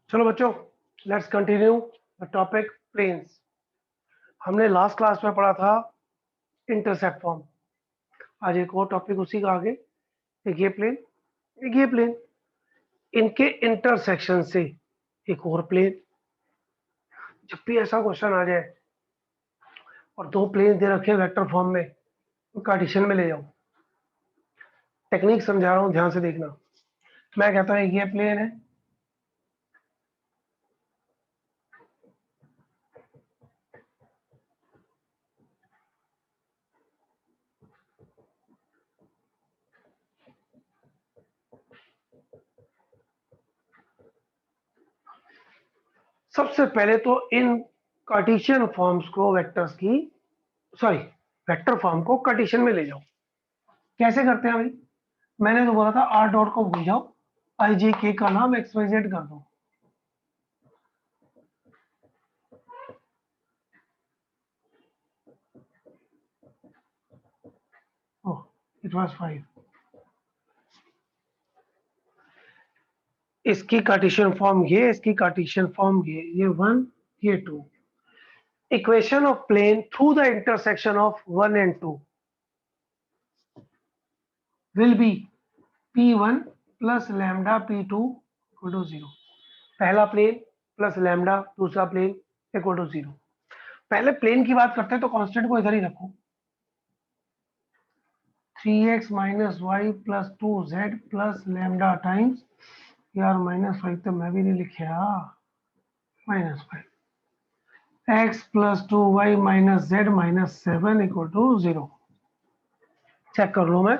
चलो बच्चों, let's continue the topic planes. हमने लास्ट क्लास में पढ़ा था इंटरसेप्ट फॉर्म। आज एक और टॉपिक उसी का आगे, एक ये प्लेन, एक ये प्लेन, इनके इंटरसेक्शन से एक और प्लेन। जब भी ऐसा क्वेश्चन आ जाए और दो प्लेन दे रखे वेक्टर फॉर्म में, तो कार्टेशियन में ले जाओ। टेक्निक समझा रहा हूँ, ध्यान से देखना। मैं कहता हूँ एक ये प्लेन है, सबसे पहले तो इन कार्टेशियन फॉर्म्स को वेक्टर्स की वेक्टर फॉर्म को कार्टेशियन में ले जाओ। कैसे करते हैं भाई? मैंने तो बोला था आर डॉट को भूल जाओ, आई जे के का नाम एक्स वाई जेड कर दो। It was 5। इसकी कार्टेशियन फॉर्म ये, इसकी कार्टेशियन फॉर्म ये 1, ये 2। Equation of plane through the intersection of 1 and 2 will be P1 plus lambda P2 equal to 0। पहला प्लेन प्लस लैम्डा, दूसरा प्लेन इक्वल टू 0। पहले प्लेन की बात करते हैं तो कांस्टेंट को इधर ही रखो। 3x minus Y plus 2z plus lambda times, यार -5 तो मैं भी नहीं लिखा, -5 x plus 2y minus z minus 7 equal to 0। Check कर लो मैं,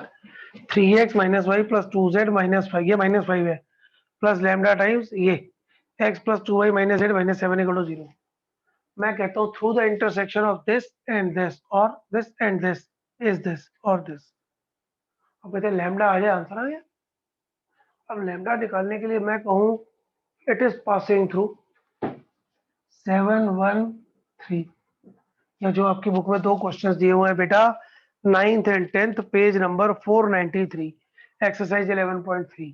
3x minus Y plus 2z minus 5, ये -5 है, प्लस लैम्डा टाइम्स ये x plus 2y minus z minus 7 equal to 0। मैं कहता हूँ through the intersection of this and this और this and this is this और दिस। अब कहते हैं लैम्डा आ जाए, आंसर आ गया। अब लैम्डा निकालने के लिए मैं कहूँ इट इज पासिंग थ्रू 713, या जो आपकी बुक में दो क्वेश्चंस दिए हुए हैं बेटा, 9th and 10th, page number 493, exercise 11.3।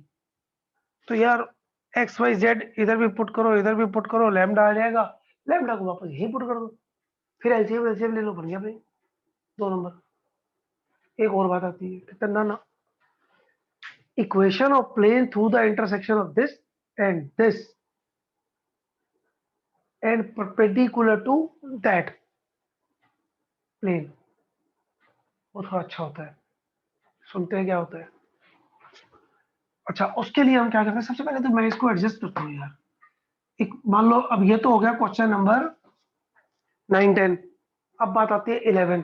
तो यार एक्स वाई जेड इधर भी पुट करो, इधर भी पुट करो, लैम्डा आ जाएगा। लैम्डा को वापस यही पुट कर दो, फिर एलसीएम एलसीएम ले लो, बन गया भाई 2 नंबर। एक और बात आती है, कितना ना, equation of plane through the intersection of this and perpendicular to that plane, वो थोड़ा अच्छा होता है। सुनते हैं क्या होता है? अच्छा, उसके लिए हम क्या करते हैं, सबसे पहले तो मैं इसको एडजस्ट करता हूँ यार। एक मान लो, अब ये तो हो गया क्वेश्चन नंबर 9 10। अब बात आती है 11।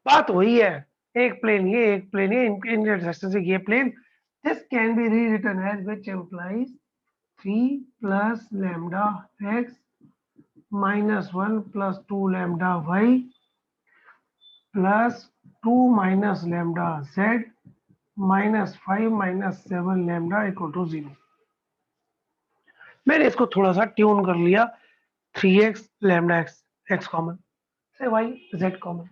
बात वही है, एक प्लेन ये, एक प्लेन ये, इनके इंटरसेक्शन से ये plane. This can be rewritten as which implies 3 plus lambda X minus 1 plus 2 lambda Y plus 2 minus lambda Z minus 5 minus 7 lambda equal to 0। मैंने इसको थोड़ा सा ट्यून कर लिया, 3x लैम्डा एक्स कॉमन से वाई जेड कॉमन।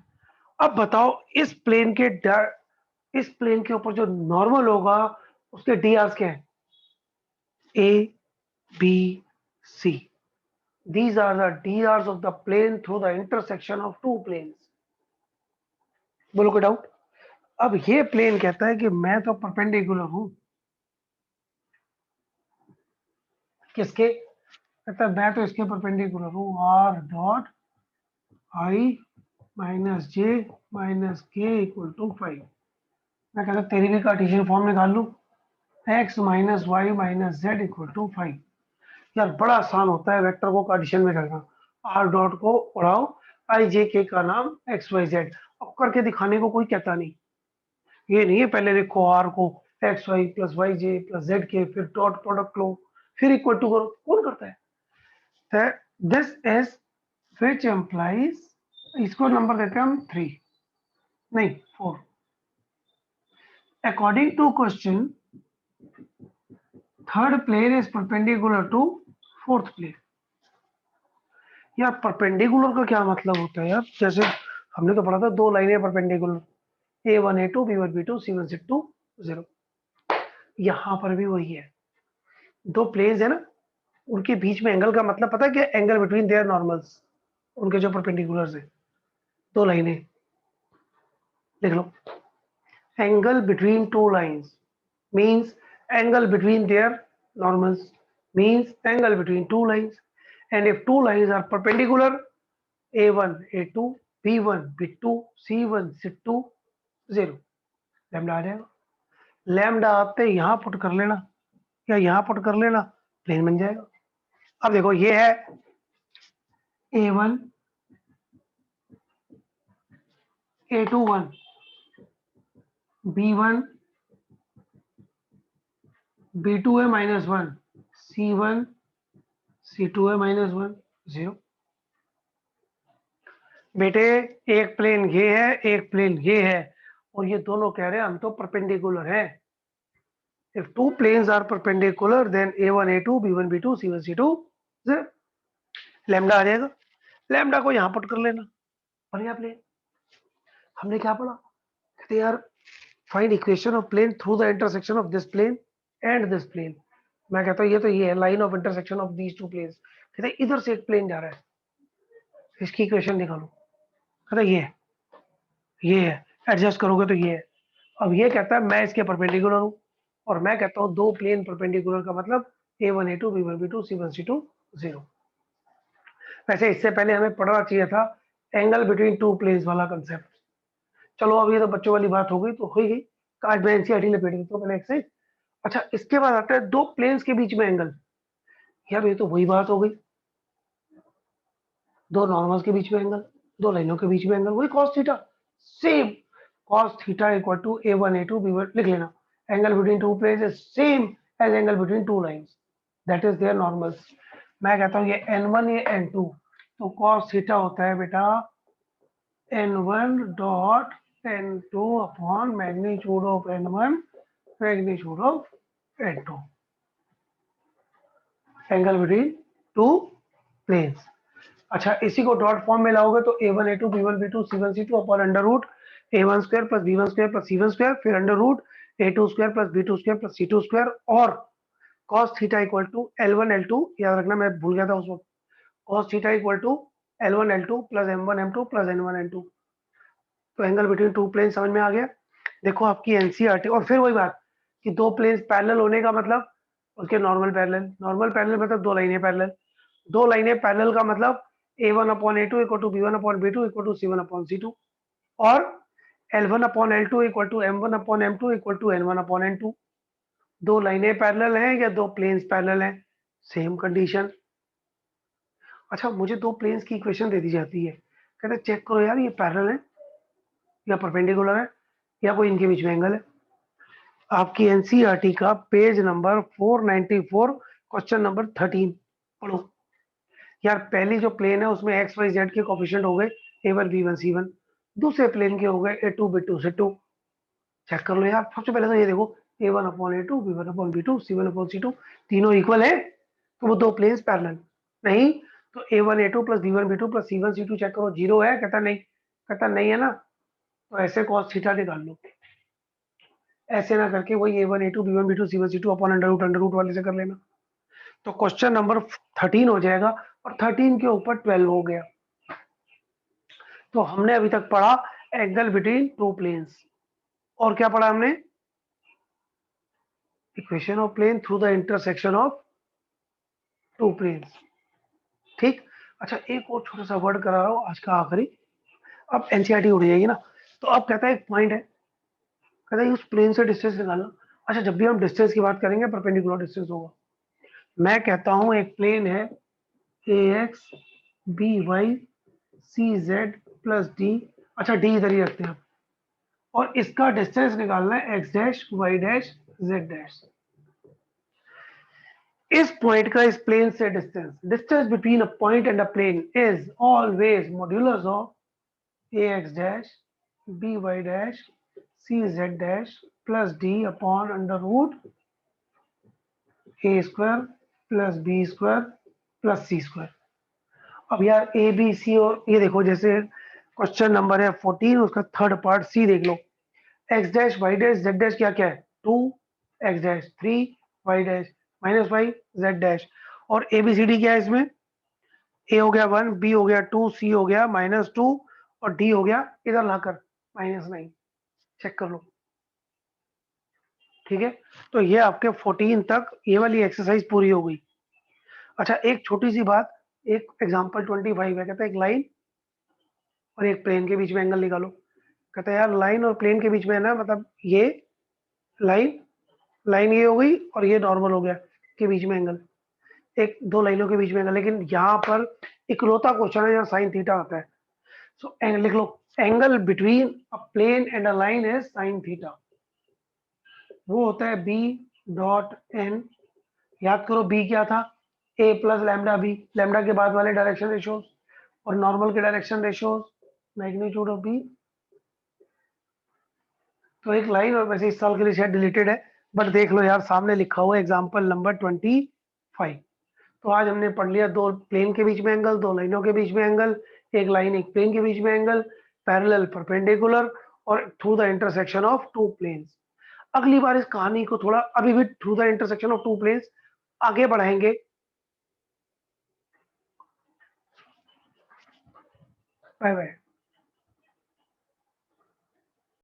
अब बताओ इस प्लेन के ऊपर जो नॉर्मल होगा उसके डी आर्स क्या है? A B C, these are the D Rs of the plane through the intersection of two planes. बोलो कोई डाउट? अब ये प्लेन कहता है कि मैं तो परपेंडिकुलर हूं किसके, कहता है मैं तो इसके परपेंडिकुलर हूं, R dot I minus J minus के इक्वल टू 5। मैं कहता तेरी भी कार्टेशियन फॉर्म निकाल लूं, x minus Y minus Z equal to 5। यार बड़ा आसान होता है वेक्टर को कार्टेशियन में करना। आर डॉट को उड़ाओ, आई जे के का नाम एक्स वाई जेड, अब करके दिखाने को कोई कहता नहीं। ये नहीं है पहले लिखो आर को एक्स वाई प्लस वाई जे प्लस जेड के, फिर डॉट प्रोडक्ट लो, फिर इक्वल टू करो, कौन करता है? दिस इज विच एम्प्लाइज, इसको नंबर देते हैं हम 3, नहीं 4। According to question third plane is perpendicular to fourth plane. यार परपेंडिकुलर का क्या मतलब होता है यार? जैसे हमने तो पढ़ा था दो लाइनें perpendicular, A1 A2 B1 B2 C1 C2 0। यहां पर भी वही है, दो प्लेन्स है ना, उनके बीच में एंगल का मतलब पता है क्या? एंगल बिटवीन देयर नॉर्मल्स, उनके जो परपेंडिकुलर्स है, दो लाइनें लिख लो। Angle between two lines means angle between their normals means angle between two lines, and if two lines are perpendicular, a1 a2 b1 b2 c1 c2 0, lambda आ जाएगा। Lambda आपने यहाँ पुट कर लेना या यहाँ पुट कर लेना, प्लेन बन जाएगा। अब देखो ये है a1 a2 1 b1 b2 है -1 c1 c2 है -1 0। बेटे एक प्लेन ये है, एक प्लेन ये है, और ये दोनों कह रहे हैं हम तो परपेंडिकुलर हैं। If two planes are perpendicular then a1 a2 b1 b2 c1 c2 lambda आ जाएगा। लैम्डा को यहाँ पुट कर लेना, बन गया प्लेन। हमने क्या पढ़ा? कहते यार find equation of plane through the intersection of this plane and this plane. मैं कहता हूँ ये तो ये है line of intersection of these two planes. कहते इधर से एक प्लेन जा रहा है, इसकी इक्वेशन निकालो। कहते ये है, एडजस्ट करोगे तो ये है। अब ये कहता है मैं इसके परपेंडिकुलर हूँ, और मैं कहता हूँ दो प्लेन परपेंडिकुलर का मतलब a1 a2 b1 b2 c1 c2 0। वैसे इससे पहले हमें पढ़ना चाहिए था एंगल बिटवीन टू प्लेन्स वाला कंसेप्ट। चलो अब ये तो बच्चों वाली बात हो गई तो हो गई, आज मैं एनसीईआरटी लपेट देता हूँ पहले एक्सरसाइज। अच्छा इसके बाद आता है दो प्लेन्स के बीच में एंगल। यार ये तो वही बात हो गई, दो नॉर्मल्स के बीच में एंगल, दो लाइनों के बीच में एंगल, वही cos theta. Same cos theta equal to a1 a2 b1, लिख लेना। Angle between two planes is same as angle between two lines, that is their normals. मैं कहता हूँ ये n1 ये n2, तो cos थीटा होता है बेटा n1 dot n2 upon magnitude of n1 magnitude of n2, angle between two planes. अच्छा इसी को डॉट फॉर्म में लाओगे तो a1 a2 b1 b2 c1 c2 upon under root a1 square plus b1 square plus c1 square, फिर under root a2 square plus b2 square plus c2 square, और cos theta equal to L1 L2, याद रखना मैं भूल गया था उस वक्त, cos theta equal to L1 L2 plus m1 m2 plus n1 n2। तो एंगल बिटवीन टू प्लेन समझ में आ गया। देखो आपकी एनसीईआरटी, और फिर वही बात कि दो प्लेन्स पैरेलल होने का मतलब उसके नॉर्मल पैरेलल, नॉर्मल पैरेलल मतलब दो लाइनें पैरेलल, दो लाइनें पैरेलल का मतलब a1 upon a2 equal to b1 upon b2 equal to c1 upon c2, और L1 upon L2 equal to m1 upon m2 equal to n1 upon n2। दो लाइनें पैरेलल हैं या दो प्लेन्स पैरेलल हैं, सेम कंडीशन। अच्छा मुझे दो प्लेन्स की इक्वेशन दे दी जाती है, कहते चेक करो यार ये पैरेलल है या परपेंडिकुलर है या कोई इनके बीच में एंगल है। आपकी एनसीईआरटी का पेज नंबर 494 क्वेश्चन नंबर 13 पढ़ो। यार पहली जो प्लेन है उसमें एक्स वाई जेड के कोफिशिएंट हो गए a1 b1 c1, दूसरे प्लेन के हो गए a2 b2 c2। चेक कर लो यार, सबसे पहले तो ये देखो a1 upon a2 b1 upon b2 c1 upon c2, तीनों इक्वल है तो वो दो प्लेन्स पैरेलल। नहीं तो a1 a2 plus b1 b2 plus c1 c2 check करो, जीरो है? कहता नहीं, कहता नहीं है ना, तो ऐसे cos थीटा निकाल लो। ऐसे ना करके वही a1 a2 b1 b2 c1 c2 upon under root वाले से कर लेना, तो क्वेश्चन नंबर 13 हो जाएगा, और 13 के ऊपर 12 हो गया। तो हमने अभी तक पढ़ा एंगल बिटवीन टू प्लेन्स, और क्या पढ़ा हमने? Equation of plane through the intersection of two planes. ठीक। अच्छा एक और छोटा सा वर्ड करा रहा हूं आज का आखिरी, अब एनसीईआरटी उड़ जाएगी ना। तो अब कहता है एक पॉइंट है, कहता है उस प्लेन से डिस्टेंस निकालना। अच्छा जब भी हम डिस्टेंस की बात करेंगे परपेंडिकुलर डिस्टेंस होगा। मैं कहता हूं एक प्लेन है ax by cz plus d, अच्छा डी इधर ही रखते हैं, और इसका डिस्टेंस निकालना है x dash Y dash Z dash. इस पॉइंट का इस प्लेन से distance, distance between a point and a plane is always modulus of a x dash b y dash c z dash plus d upon under root a square plus b square plus c square. अब यार ए B सी, और ये देखो जैसे question number है 14 उसका third part C देख लो, X dash Y dash Z dash क्या क्या है 2, X dash 3, Y dash -y Z dash, और ABCD क्या है इसमें, ए हो गया 1, बी हो गया 2, सी हो गया -2 और डी हो गया इधर लाकर -9। चेक कर लो, ठीक है। तो ये आपके 14 तक ये वाली एक्सरसाइज पूरी हो गई। अच्छा एक छोटी सी बात, एक एग्जांपल 25 है, कहता है एक लाइन और एक प्लेन के बीच में एंगल निकालो। कहता है यार लाइन और प्लेन के बीच में है ना, मतलब ये लाइन, लाइन ये हो गई और ये नॉर्मल हो गया के बीच में एंगल, एक दो लाइनों के बीच में एंगल। लेकिन यहाँ पर इकलौता क्वेश्चन है यहाँ साइन थीटा आता है। सो लिख लो, angle between a plane and a line is sine theta. वो होता है बी डॉट एन। याद करो बी क्या था, a plus lambda b, lambda के बाद वाले डायरेक्शन रेशियोज और नॉर्मल के direction ratios, magnitude of b. तो एक लाइन, और वैसे इस साल के लिए शायद डिलीटेड है, बट देख लो यार सामने लिखा हुआ है एग्जाम्पल नंबर 25। तो आज हमने पढ़ लिया दो प्लेन के बीच में एंगल, दो लाइनों के बीच में एंगल, एक लाइन एक प्लेन के बीच में एंगल, पैरेलल परपेंडिकुलर और through the intersection of two planes. अगली बार इस कहानी को थोड़ा अभी भी through the intersection of two planes आगे बढ़ाएंगे। Bye bye.